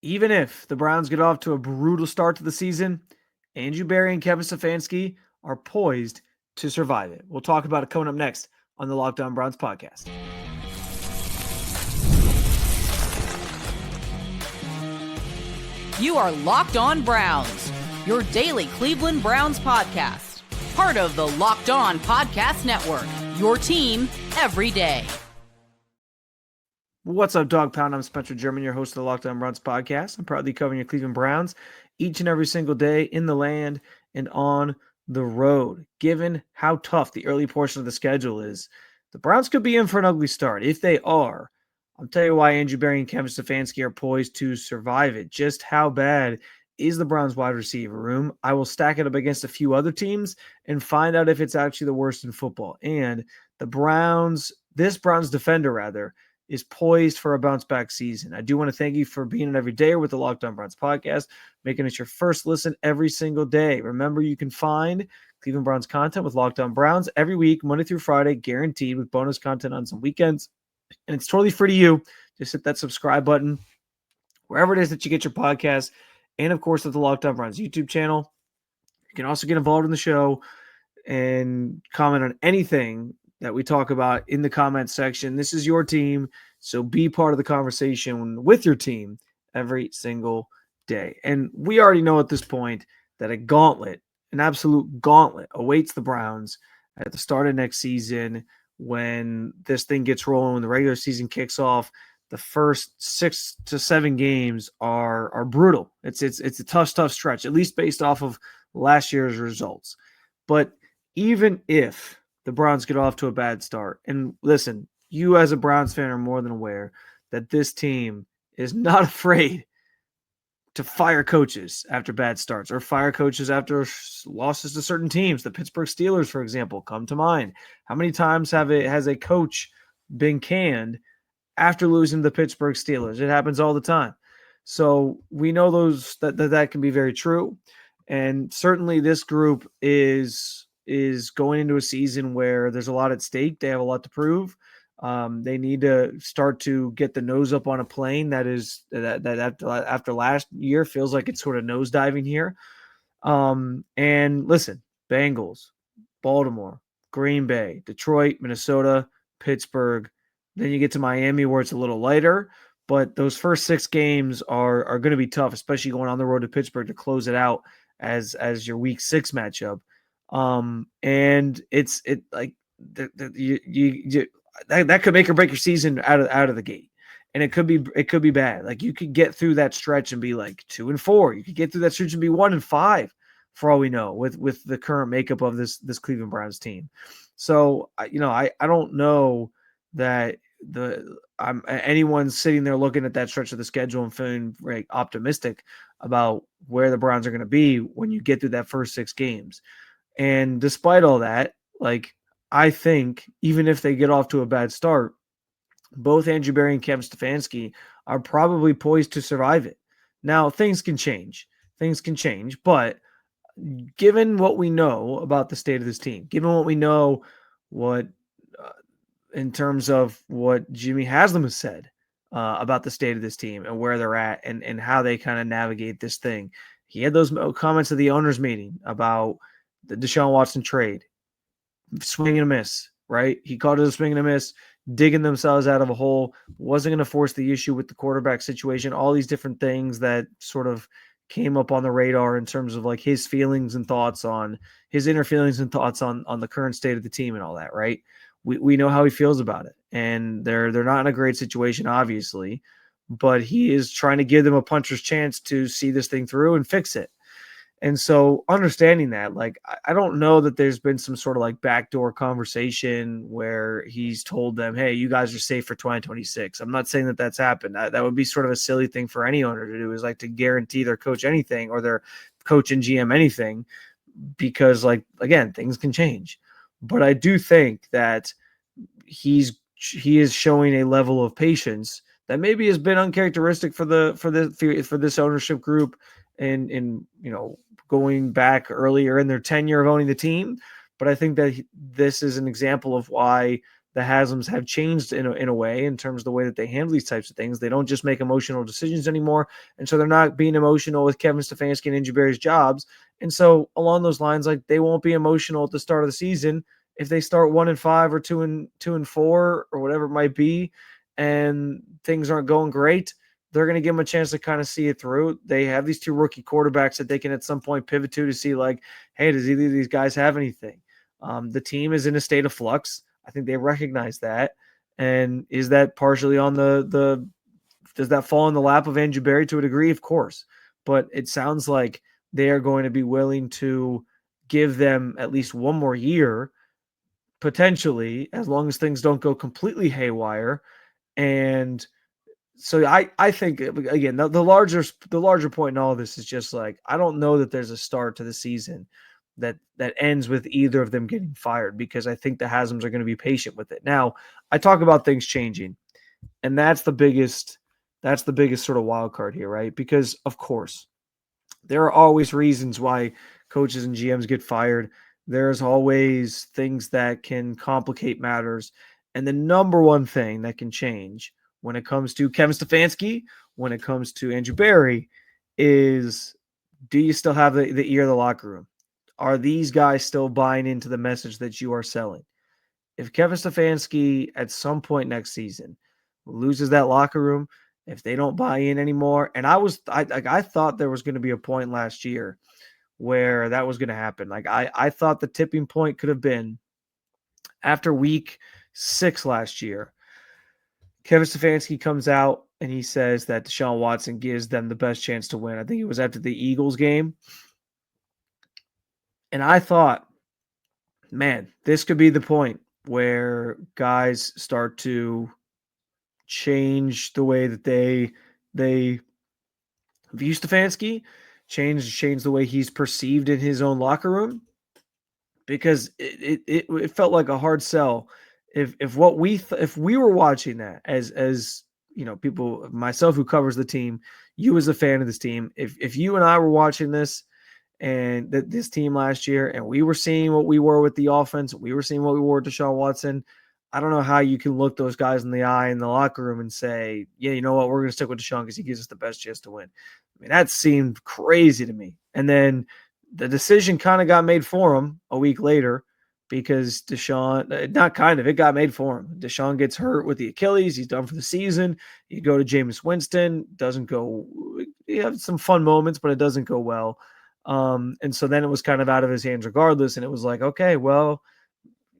Even if the Browns get off to a brutal start to the season, Andrew Berry and Kevin Stefanski are poised to survive it. We'll talk about it coming up next on the Locked On Browns podcast. You are Locked On Browns, your daily Cleveland Browns podcast. Part of the Locked On Podcast Network, your team every day. What's up, Dog Pound? I'm Spencer German, your host of the Locked On Browns podcast. I'm proudly covering your Cleveland Browns each and every single day in the land and on the road. Given how tough the early portion of the schedule is, the Browns could be in for an ugly start. If they are, I'll tell you why Andrew Berry and Kevin Stefanski are poised to survive it. Just how bad is the Browns wide receiver room? I will stack it up against a few other teams and find out if it's actually the worst in football. And this Browns defender, is poised for a bounce back season. I do want to thank you for being an everydayer with the Locked On Browns podcast, making it your first listen every single day. Remember, you can find Cleveland Browns content with Locked On Browns every week, Monday through Friday, guaranteed, with bonus content on some weekends. And it's totally free to you. Just hit that subscribe button wherever it is that you get your podcast. And of course, at the Locked On Browns YouTube channel. You can also get involved in the show and comment on anything that we talk about in the comments section. This is your team, so be part of the conversation with your team every single day. And we already know at this point that an absolute gauntlet awaits the Browns at the start of next season when this thing gets rolling, when the regular season kicks off. The first 6 to 7 games are brutal. It's a tough stretch, at least based off of last year's results. But even if the Browns get off to a bad start, and listen, you as a Browns fan are more than aware that this team is not afraid to fire coaches after bad starts or fire coaches after losses to certain teams. The Pittsburgh Steelers, for example, come to mind. How many times has a coach been canned after losing to the Pittsburgh Steelers? It happens all the time. So we know that can be very true. And certainly this group is going into a season where there's a lot at stake. They have a lot to prove. They need to start to get the nose up on a plane that after last year feels like it's sort of nosediving here. And listen, Bengals, Baltimore, Green Bay, Detroit, Minnesota, Pittsburgh. Then you get to Miami where it's a little lighter. But those first 6 games are going to be tough, especially going on the road to Pittsburgh to close it out as your Week 6 matchup. And that could make or break your season out of the gate. And it could be bad. Like, you could get through that stretch and be like 2-4. You could get through that stretch and be 1-5 for all we know with the current makeup of this Cleveland Browns team. So, I don't know that anyone sitting there looking at that stretch of the schedule and feeling very optimistic about where the Browns are going to be when you get through that first 6 games. And despite all that, I think even if they get off to a bad start, both Andrew Berry and Kevin Stefanski are probably poised to survive it. Now, things can change, but given what we know about the state of this team, given what we know, in terms of what Jimmy Haslam has said about the state of this team and where they're at and how they kind of navigate this thing. He had those comments at the owners' meeting about the Deshaun Watson trade, swing and a miss, right? He called it a swing and a miss, digging themselves out of a hole, wasn't going to force the issue with the quarterback situation, all these different things that sort of came up on the radar in terms of his feelings and thoughts on his inner feelings and thoughts on the current state of the team and all that, right? We know how he feels about it, and they're not in a great situation, obviously, but he is trying to give them a puncher's chance to see this thing through and fix it. And so understanding that, I don't know that there's been some sort of backdoor conversation where he's told them, hey, you guys are safe for 2026. I'm not saying that that's happened. That would be sort of a silly thing for any owner to do, is to guarantee their coach anything or their coach and GM anything, because again, things can change. But I do think that he is showing a level of patience that maybe has been uncharacteristic for this ownership group and going back earlier in their tenure of owning the team. But I think that this is an example of why the Hasms have changed in a way in terms of the way that they handle these types of things. They don't just make emotional decisions anymore. And so they're not being emotional with Kevin Stefanski and Andrew Berry's jobs. And so along those lines, like they won't be emotional at the start of the season if they start 1-5 or 2-4 or whatever it might be, and things aren't going great. They're going to give them a chance to kind of see it through. They have these two rookie quarterbacks that they can at some point pivot to see like, hey, does either of these guys have anything? The team is in a state of flux. I think they recognize that. And is that partially on the does that fall in the lap of Andrew Berry to a degree? Of course. But it sounds like they are going to be willing to give them at least one more year, potentially, as long as things don't go completely haywire. And so I think, again, the larger point in all of this is just like, I don't know that there's a start to the season that ends with either of them getting fired, because I think the Hasms are going to be patient with it. Now, I talk about things changing, and that's the biggest sort of wild card here, right? Because of course, there are always reasons why coaches and GMs get fired. There's always things that can complicate matters. And the number one thing that can change when it comes to Kevin Stefanski, when it comes to Andrew Berry, is, do you still have the ear of the locker room? Are these guys still buying into the message that you are selling? If Kevin Stefanski at some point next season loses that locker room, if they don't buy in anymore, and I thought there was going to be a point last year where that was going to happen. Like I thought the tipping point could have been after week 6 last year. Kevin Stefanski comes out and he says that Deshaun Watson gives them the best chance to win. I think it was after the Eagles game. And I thought, man, this could be the point where guys start to change the way that they view Stefanski, change the way he's perceived in his own locker room, because it felt like a hard sell if we were watching that as people, myself who covers the team, you as a fan of this team, if you and I were watching this and this team last year, and we were seeing what we were with the offense, we were seeing what we were with Deshaun Watson, I don't know how you can look those guys in the eye in the locker room and say, yeah, you know what, we're going to stick with Deshaun because he gives us the best chance to win. I mean, that seemed crazy to me. And then the decision kind of got made for him a week later, because it got made for him. Deshaun gets hurt with the Achilles. He's done for the season. You go to Jameis Winston, doesn't go, you have some fun moments, but it doesn't go well. And so then it was kind of out of his hands regardless. And it was like, okay, well,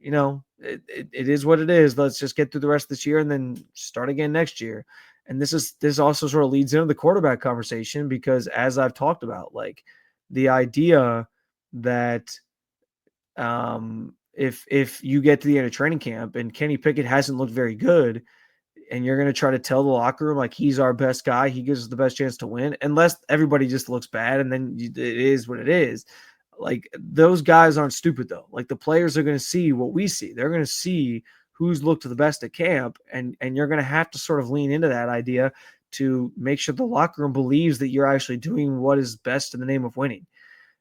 it is what it is. Let's just get through the rest of this year and then start again next year. And this also sort of leads into the quarterback conversation, because as I've talked about, like the idea that if you get to the end of training camp and Kenny Pickett hasn't looked very good, and you're going to try to tell the locker room like he's our best guy, he gives us the best chance to win, unless everybody just looks bad and then it is what it is. Like, those guys aren't stupid though. Like, the players are going to see what we see. They're going to see who's looked the best at camp, and you're going to have to sort of lean into that idea to make sure the locker room believes that you're actually doing what is best in the name of winning.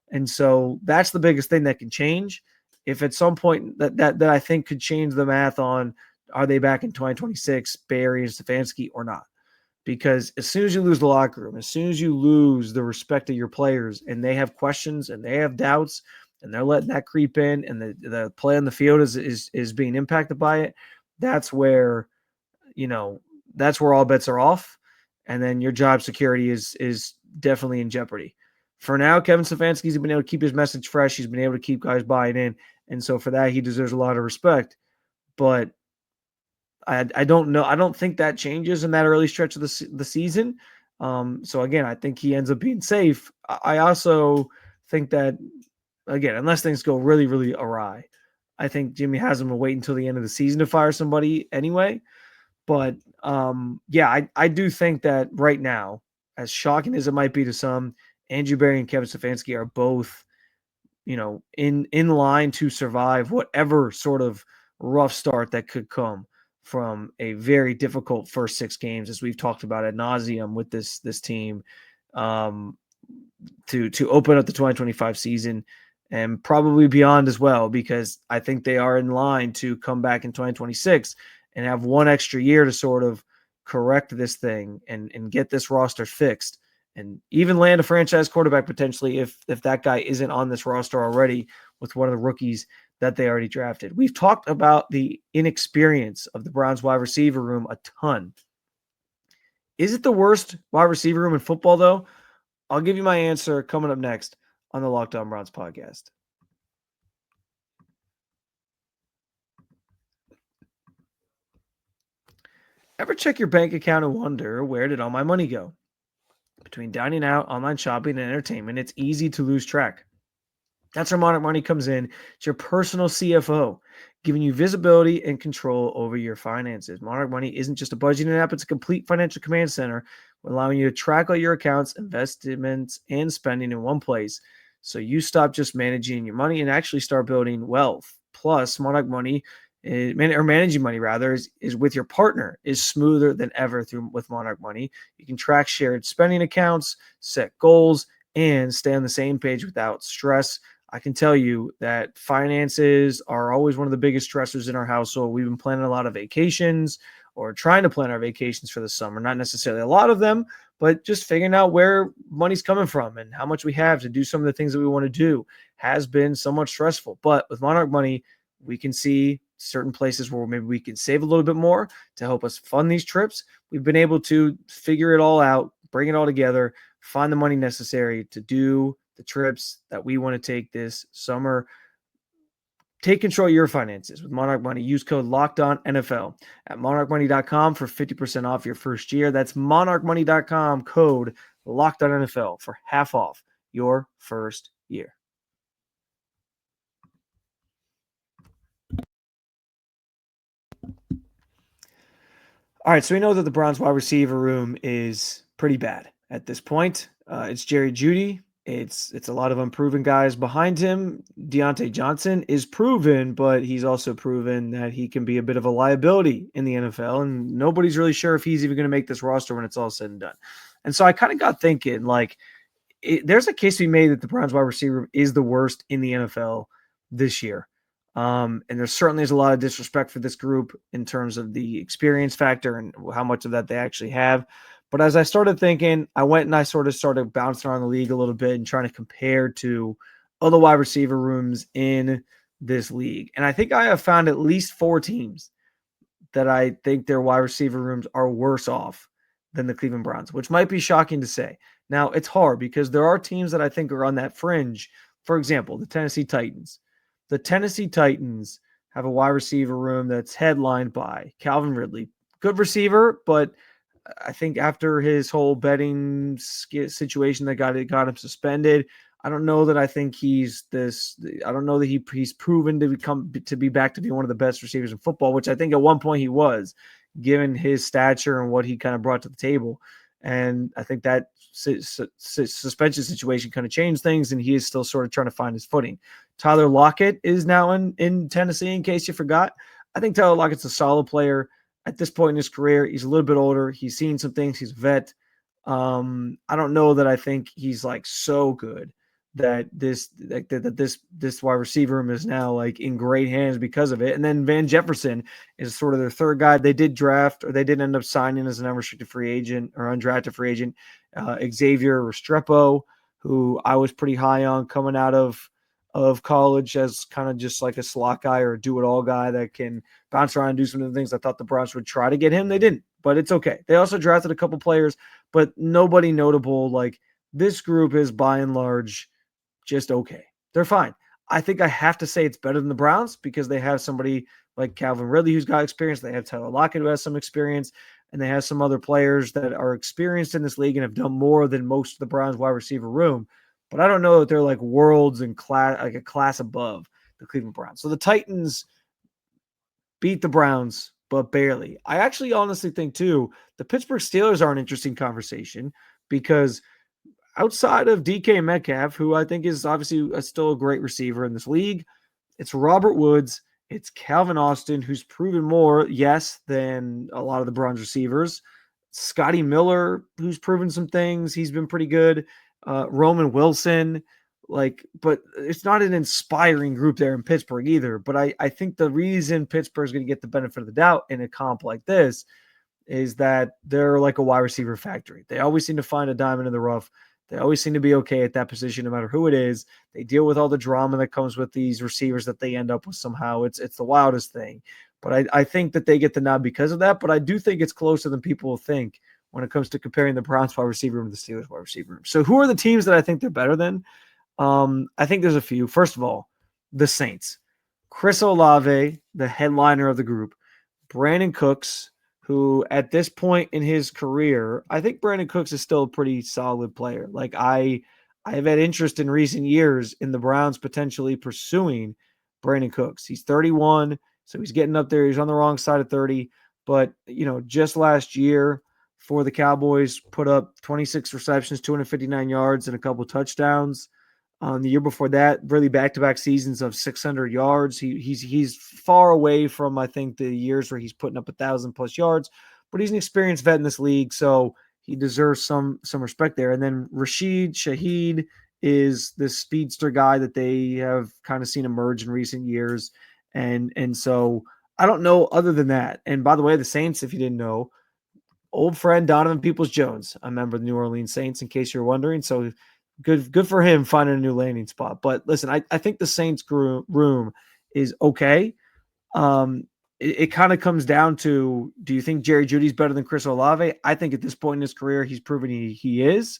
And so that's the biggest thing that can change. If at some point that I think could change the math on, are they back in 2026, Berry and Stefanski or not? Because as soon as you lose the locker room, as soon as you lose the respect of your players, and they have questions and they have doubts, and they're letting that creep in, and the play on the field is being impacted by it, that's where all bets are off. And then your job security is definitely in jeopardy. For now, Kevin Stefanski's been able to keep his message fresh. He's been able to keep guys buying in. And so for that, he deserves a lot of respect. But I don't know. I don't think that changes in that early stretch of the season. So again, I think he ends up being safe. I also think that, again, unless things go really, really awry, I think Jimmy Haslam will wait until the end of the season to fire somebody anyway. But I do think that right now, as shocking as it might be to some, Andrew Berry and Kevin Stefanski are both, in line to survive whatever sort of rough start that could come from a very difficult first 6 games, as we've talked about ad nauseum with this team, to open up the 2025 season. and probably beyond as well, because I think they are in line to come back in 2026 and have one extra year to sort of correct this thing and get this roster fixed and even land a franchise quarterback potentially if that guy isn't on this roster already with one of the rookies that they already drafted. We've talked about the inexperience of the Browns wide receiver room a ton. Is it the worst wide receiver room in football, though? I'll give you my answer coming up next on the Locked On Browns podcast. Ever check your bank account and wonder, where did all my money go? Between dining out, online shopping, and entertainment, it's easy to lose track. That's where Monarch Money comes in. It's your personal CFO, giving you visibility and control over your finances. Monarch Money isn't just a budgeting app, it's a complete financial command center, allowing you to track all your accounts, investments, and spending in one place. So you stop just managing your money and actually start building wealth. Plus, Monarch Money, or managing money rather, is with your partner is smoother than ever with Monarch Money. You can track shared spending accounts, set goals, and stay on the same page without stress. I can tell you that finances are always one of the biggest stressors in our household. We've been planning a lot of vacations or trying to plan our vacations for the summer. Not necessarily a lot of them, but just figuring out where money's coming from and how much we have to do some of the things that we want to do has been somewhat stressful. But with Monarch Money, we can see certain places where maybe we can save a little bit more to help us fund these trips. We've been able to figure it all out, bring it all together, find the money necessary to do the trips that we want to take this summer. Take control of your finances with Monarch Money. Use code LOCKEDONNFL at monarchmoney.com for 50% off your first year. That's monarchmoney.com, code LOCKEDONNFL for half off your first year. All right, so we know that the Browns wide receiver room is pretty bad at this point. It's Jerry Jeudy. It's a lot of unproven guys behind him. Deontay Johnson is proven, but he's also proven that he can be a bit of a liability in the NFL, and nobody's really sure if he's even going to make this roster when it's all said and done. And so I kind of got thinking, there's a case to be made that the Browns wide receiver is the worst in the NFL this year. And there certainly is a lot of disrespect for this group in terms of the experience factor and how much of that they actually have. But as I started thinking, I went and I sort of started bouncing around the league a little bit and trying to compare to other wide receiver rooms in this league. And I think I have found at least 4 teams that I think their wide receiver rooms are worse off than the Cleveland Browns, which might be shocking to say. Now, it's hard because there are teams that I think are on that fringe. For example, the Tennessee Titans. The Tennessee Titans have a wide receiver room that's headlined by Calvin Ridley. Good receiver, but I think after his whole betting situation that got him suspended, I don't know that I think he's this. I don't know that he's proven to be back to be one of the best receivers in football, which I think at one point he was, given his stature and what he kind of brought to the table. And I think that suspension situation kind of changed things, and he is still sort of trying to find his footing. Tyler Lockett is now in Tennessee, in case you forgot. I think Tyler Lockett's a solid player. At this point in his career, he's a little bit older. He's seen some things. He's a vet. I don't know that I think he's so good that this wide receiver room is now in great hands because of it. And then Van Jefferson is sort of their third guy. They did draft, or they did end up signing as an unrestricted free agent or undrafted free agent, Xavier Restrepo, who I was pretty high on coming out of college as kind of just like a slot guy or a do-it-all guy that can bounce around and do some of the things I thought the Browns would try to get him. They didn't, but it's okay. They also drafted a couple players, but nobody notable. This group is by and large just okay. They're fine. I think I have to say it's better than the Browns because they have somebody like Calvin Ridley who's got experience. They have Tyler Lockett who has some experience, and they have some other players that are experienced in this league and have done more than most of the Browns wide receiver room. But I don't know that they're worlds and class, a class above the Cleveland Browns. So the Titans beat the Browns, but barely. I actually honestly think, too, the Pittsburgh Steelers are an interesting conversation because outside of DK Metcalf, who I think is obviously still a great receiver in this league, it's Robert Woods, it's Calvin Austin, who's proven more, yes, than a lot of the Browns receivers. Scotty Miller, who's proven some things. He's been pretty good. Roman Wilson. But it's not an inspiring group there in Pittsburgh either. But I think the reason Pittsburgh's going to get the benefit of the doubt in a comp like this is that they're like a wide receiver factory. They always seem to find a diamond in the rough. They always seem to be okay at that position, no matter who it is. They deal with all the drama that comes with these receivers that they end up with somehow. It's the wildest thing. But I think that they get the nod because of that. But I do think it's closer than people think when it comes to comparing the Browns wide receiver room to the Steelers wide receiver room. So who are the teams that I think they're better than? I think there's a few. First of all, the Saints. Chris Olave, the headliner of the group. Brandon Cooks, who at this point in his career, I think Brandon Cooks is still a pretty solid player. Like I have had interest in recent years in the Browns potentially pursuing Brandon Cooks. He's 31, so he's getting up there. He's on the wrong side of 30. But, just last year for the Cowboys, put up 26 receptions, 259 yards, and a couple touchdowns. The year before that, really back-to-back seasons of 600 yards. He's far away from, I think, the years where he's putting up 1,000+ yards, but he's an experienced vet in this league, so he deserves some respect there. And then Rashid Shaheed is this speedster guy that they have kind of seen emerge in recent years, and so I don't know other than that. And by the way, the Saints, if you didn't know, old friend Donovan Peoples-Jones, a member of the New Orleans Saints, in case you're wondering. So good for him finding a new landing spot. But listen, I think the Saints room is okay. It kind of comes down to, do you think Jerry Jeudy's better than Chris Olave? I think at this point in his career, he's proven he is.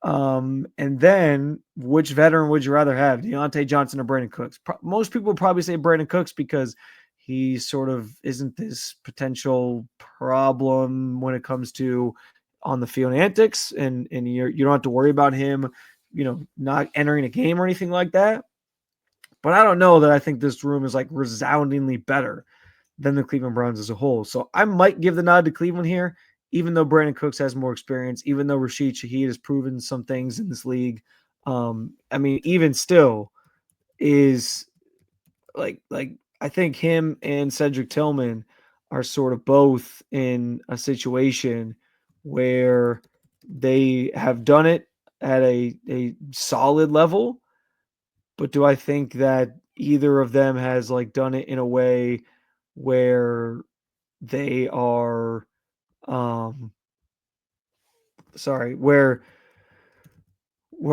And then which veteran would you rather have, Deontay Johnson or Brandon Cooks? Most people would probably say Brandon Cooks because he sort of isn't this potential problem when it comes to on the field antics, and you don't have to worry about him, not entering a game or anything like that. But I don't know that I think this room is like resoundingly better than the Cleveland Browns as a whole. So I might give the nod to Cleveland here, even though Brandon Cooks has more experience, even though Rashid Shaheed has proven some things in this league. Even still is like I think him and Cedric Tillman are sort of both in a situation where they have done it at a solid level. But do I think that either of them has done it in a way where they are where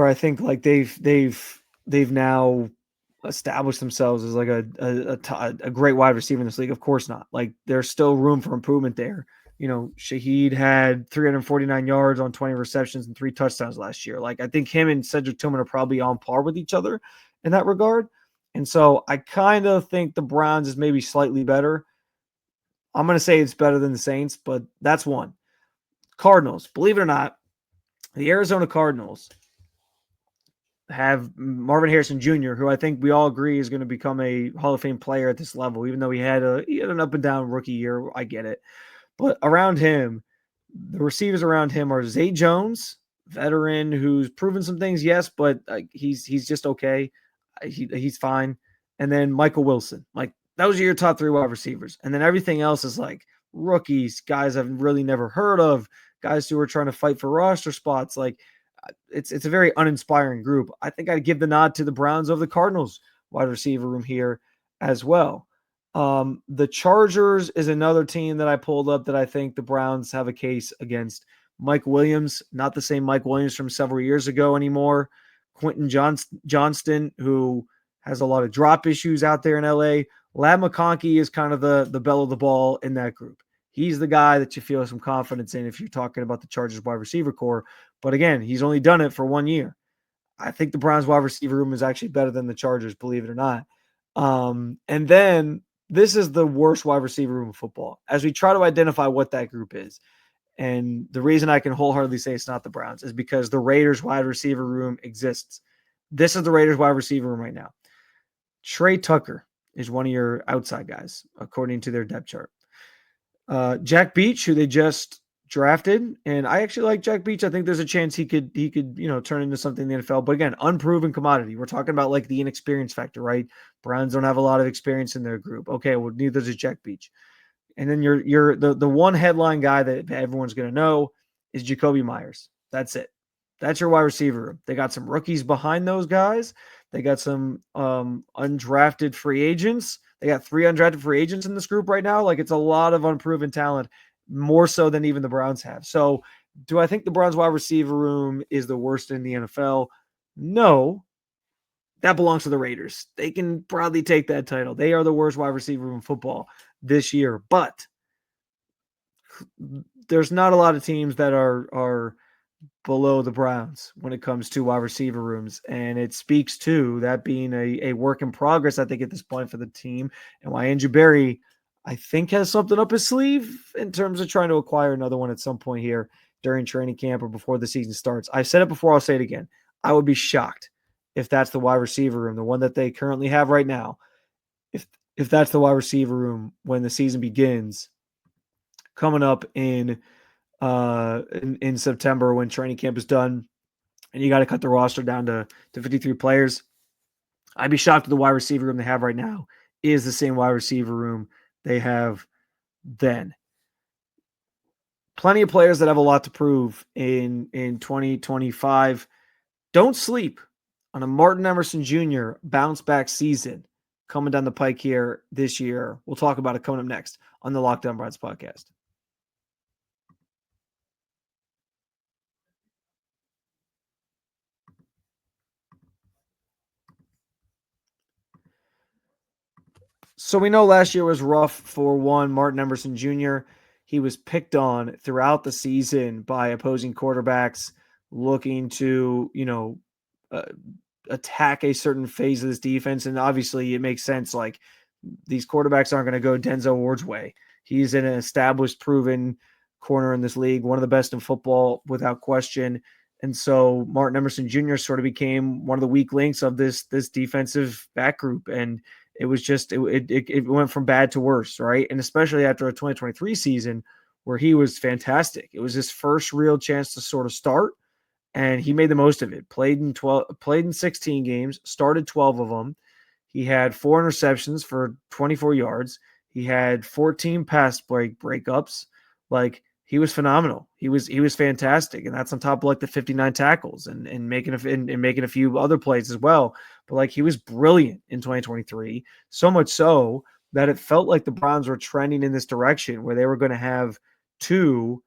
I think they've now established themselves as a great wide receiver in this league? Of course not. There's still room for improvement there. Shaheed had 349 yards on 20 receptions and 3 touchdowns last year. I think him and Cedric Tillman are probably on par with each other in that regard. And so I kind of think the Browns is maybe slightly better. I'm going to say it's better than the Saints, but that's one. Cardinals, believe it or not, the Arizona Cardinals have Marvin Harrison Jr., who I think we all agree is going to become a Hall of Fame player at this level, even though he had an up and down rookie year. I get it. But around him, the receivers around him are Zay Jones, veteran who's proven some things, yes, but he's just okay. He's fine. And then Michael Wilson. Those are your top 3 wide receivers. And then everything else is rookies, guys I've really never heard of, guys who are trying to fight for roster spots. It's a very uninspiring group. I think I'd give the nod to the Browns over the Cardinals wide receiver room here as well. The Chargers is another team that I pulled up that I think the Browns have a case against. Mike Williams, not the same Mike Williams from several years ago anymore. Quentin Johnston, who has a lot of drop issues out there in LA. Ladd McConkey is kind of the belle of the ball in that group. He's the guy that you feel some confidence in if you're talking about the Chargers wide receiver core. But again, he's only done it for 1 year. I think the Browns wide receiver room is actually better than the Chargers, believe it or not. And then this is the worst wide receiver room of football as we try to identify what that group is. And the reason I can wholeheartedly say it's not the Browns is because the Raiders wide receiver room exists. This is the Raiders wide receiver room right now. Trey Tucker is one of your outside guys, according to their depth chart. Jack Beach, who they just drafted, and I actually like Jack Beach. I think there's a chance he could turn into something in the NFL. But again, unproven commodity. We're talking about the inexperience factor, right? Browns don't have a lot of experience in their group. Okay, well, neither does Jack Beach. And then you're the one headline guy that everyone's going to know is Jacoby Myers. That's it. That's your wide receiver room. They got some rookies behind those guys. They got some undrafted free agents. They got 3 undrafted free agents in this group right now. Like, it's a lot of unproven talent, more so than even the Browns have. So do I think the Browns wide receiver room is the worst in the NFL? No. That belongs to the Raiders. They can proudly take that title. They are the worst wide receiver room in football this year. But there's not a lot of teams that are below the Browns when it comes to wide receiver rooms. And it speaks to that being a work in progress, I think, at this point for the team, and why Andrew Berry, I think, has something up his sleeve in terms of trying to acquire another one at some point here during training camp or before the season starts. I said it before, I'll say it again. I would be shocked if that's the wide receiver room, the one that they currently have right now. If that's the wide receiver room when the season begins, coming up in September when training camp is done and you got to cut the roster down to 53 players, I'd be shocked if the wide receiver room they have right now is the same wide receiver room they have then. Plenty of players that have a lot to prove in 2025. Don't sleep on a Martin Emerson Jr. bounce back season coming down the pike here this year. We'll talk about it coming up next on the Locked On Browns podcast. So we know last year was rough for one Martin Emerson Jr. He was picked on throughout the season by opposing quarterbacks looking to, attack a certain phase of this defense. And obviously it makes sense. Like, these quarterbacks aren't going to go Denzel Ward's way. He's an established, proven corner in this league, one of the best in football without question. And so Martin Emerson Jr. sort of became one of the weak links of this defensive back group. And it was just, it went from bad to worse, right? And especially after a 2023 season where he was fantastic. It was his first real chance to sort of start, and he made the most of it. Played in 16 games, started 12 of them. He had 4 interceptions for 24 yards. He had 14 pass breakups. Like, he was phenomenal. He was fantastic, and that's on top of like the 59 tackles and making a few other plays as well. But like, he was brilliant in 2023, so much so that it felt like the Browns were trending in this direction where they were going to have 2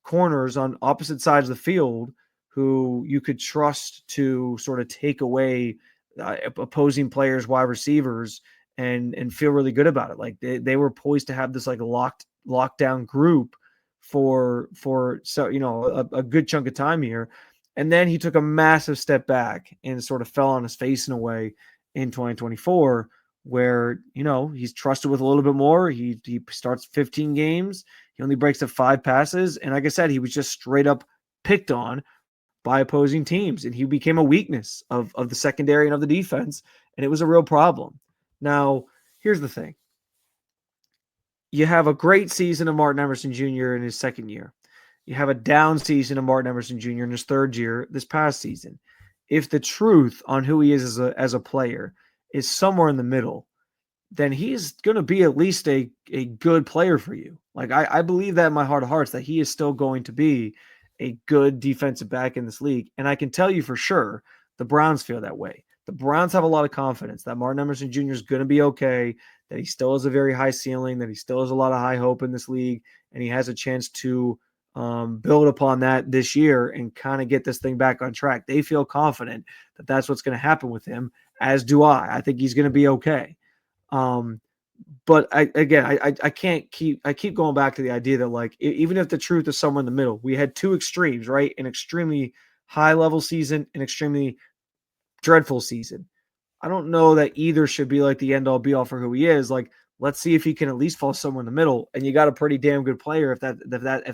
corners on opposite sides of the field who you could trust to sort of take away opposing players' wide receivers and feel really good about it. Like, they were poised to have this like lockdown group for a good chunk of time here. And then he took a massive step back and sort of fell on his face in a way in 2024 where, he's trusted with a little bit more. He starts 15 games. He only breaks up 5 passes. And like I said, he was just straight up picked on by opposing teams. And he became a weakness of the secondary and of the defense. And it was a real problem. Now, here's the thing. You have a great season of Martin Emerson Jr. in his second year. You have a down season of Martin Emerson Jr. in his third year this past season. If the truth on who he is as a player is somewhere in the middle, then he's going to be at least a good player for you. Like, I believe that in my heart of hearts, that he is still going to be a good defensive back in this league. And I can tell you for sure, the Browns feel that way. The Browns have a lot of confidence that Martin Emerson Jr. is going to be okay, that he still has a very high ceiling, that he still has a lot of high hope in this league, and he has a chance to build upon that this year and kind of get this thing back on track. They feel confident that that's what's going to happen with him, as do I. I think he's going to be okay. But I keep going back to the idea that, like, even if the truth is somewhere in the middle, we had 2 extremes, right? An extremely high level season, an extremely dreadful season. I don't know that either should be like the end all be all for who he is. Like, let's see if he can at least fall somewhere in the middle. And you got a pretty damn good player if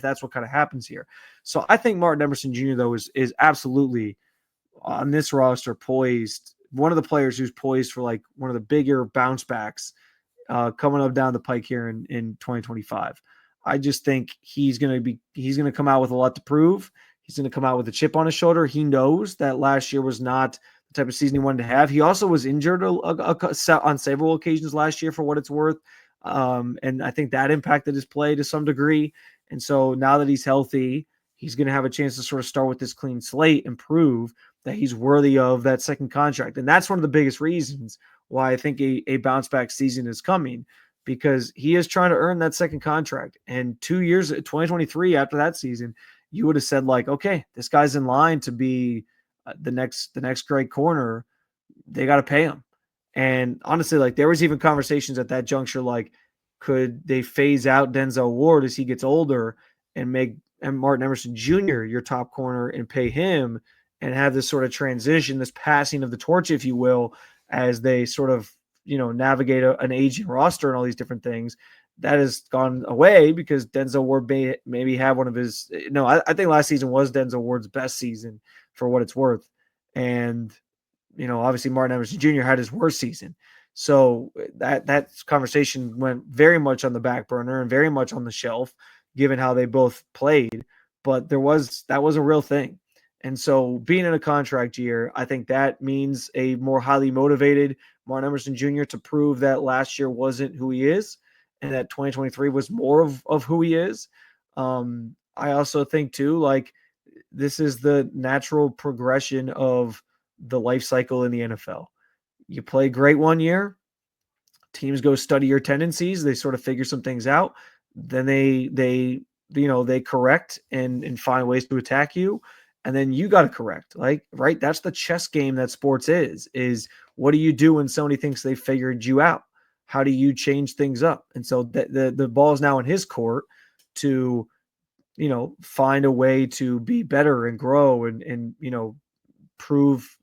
that's what kind of happens here. So I think Martin Emerson Jr. though is absolutely on this roster poised, one of the players who's poised for like one of the bigger bounce backs coming up down the pike here in 2025. I just think he's going to come out with a lot to prove. He's going to come out with a chip on his shoulder. He knows that last year was not the type of season he wanted to have. He also was injured on several occasions last year, for what it's worth. And I think that impacted his play to some degree. And so now that he's healthy, he's going to have a chance to sort of start with this clean slate and prove that he's worthy of that second contract. And that's one of the biggest reasons why I think a bounce back season is coming, because he is trying to earn that second contract. And 2 years, 2023, after that season, you would have said like, okay, this guy's in line to be the next great corner. They got to pay him. And honestly, like there was even conversations at that juncture, like could they phase out Denzel Ward as he gets older and make Martin Emerson Jr. your top corner and pay him and have this sort of transition, this passing of the torch, if you will, as they sort of, navigate an aging roster and all these different things. That has gone away because Denzel Ward maybe have one of his, I think last season was Denzel Ward's best season for what it's worth. And, obviously Martin Emerson Jr. had his worst season. So that conversation went very much on the back burner and very much on the shelf, given how they both played. But that was a real thing. And so being in a contract year, I think that means a more highly motivated Martin Emerson Jr. to prove that last year wasn't who he is and that 2023 was more of who he is. I also think too, like this is the natural progression of the life cycle in the NFL. You play great one year, teams go study your tendencies, they sort of figure some things out, then they correct and find ways to attack you, and then you got to correct. Like, right? That's the chess game that sports is what do you do when somebody thinks they figured you out? How do you change things up? And so the ball is now in his court to, find a way to be better and grow and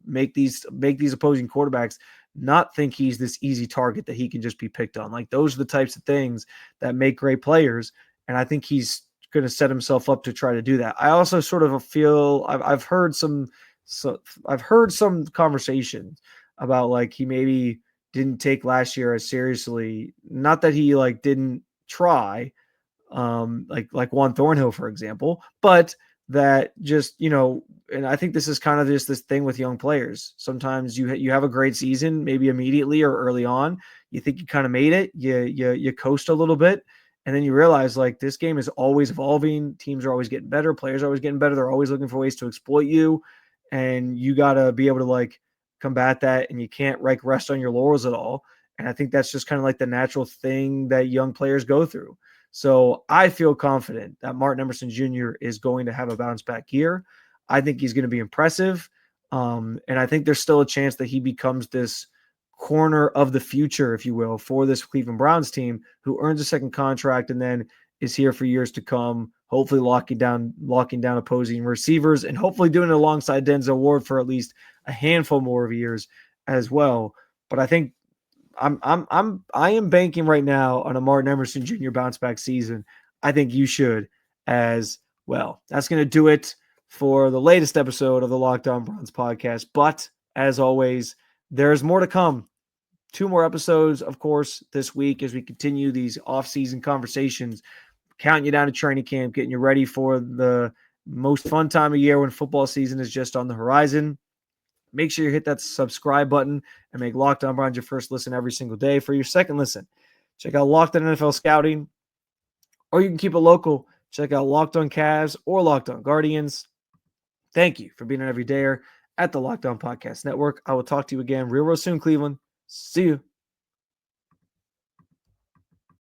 make these opposing quarterbacks not think he's this easy target that he can just be picked on. Like those are the types of things that make great players. And I think he's going to set himself up to try to do that. I also sort of feel I've heard some conversations about like he maybe didn't take last year as seriously. Not that he like didn't try, like Juan Thornhill, for example, but that just, and I think this is kind of just this thing with young players. Sometimes you have a great season, maybe immediately or early on, you think you kind of made it, you coast a little bit, and then you realize like this game is always evolving. Teams are always getting better. Players are always getting better. They're always looking for ways to exploit you, and you got to be able to like combat that, and you can't like rest on your laurels at all. And I think that's just kind of like the natural thing that young players go through. So I feel confident that Martin Emerson Jr. is going to have a bounce back year. I think he's going to be impressive. And I think there's still a chance that he becomes this corner of the future, if you will, for this Cleveland Browns team who earns a second contract and then is here for years to come, hopefully locking down opposing receivers and hopefully doing it alongside Denzel Ward for at least a handful more of years as well. But I think I am banking right now on a Martin Emerson Jr. bounce back season. I think you should as well. That's going to do it for the latest episode of the Locked On Browns podcast. But as always, there's more to come. 2 more episodes, of course, this week as we continue these off-season conversations, counting you down to training camp, getting you ready for the most fun time of year when football season is just on the horizon. Make sure you hit that subscribe button and make Locked On Browns your first listen every single day. For your second listen, check out Locked On NFL Scouting, or you can keep it local. Check out Locked On Cavs or Locked On Guardians. Thank you for being an everydayer at the Locked On Podcast Network. I will talk to you again real soon, Cleveland. See you.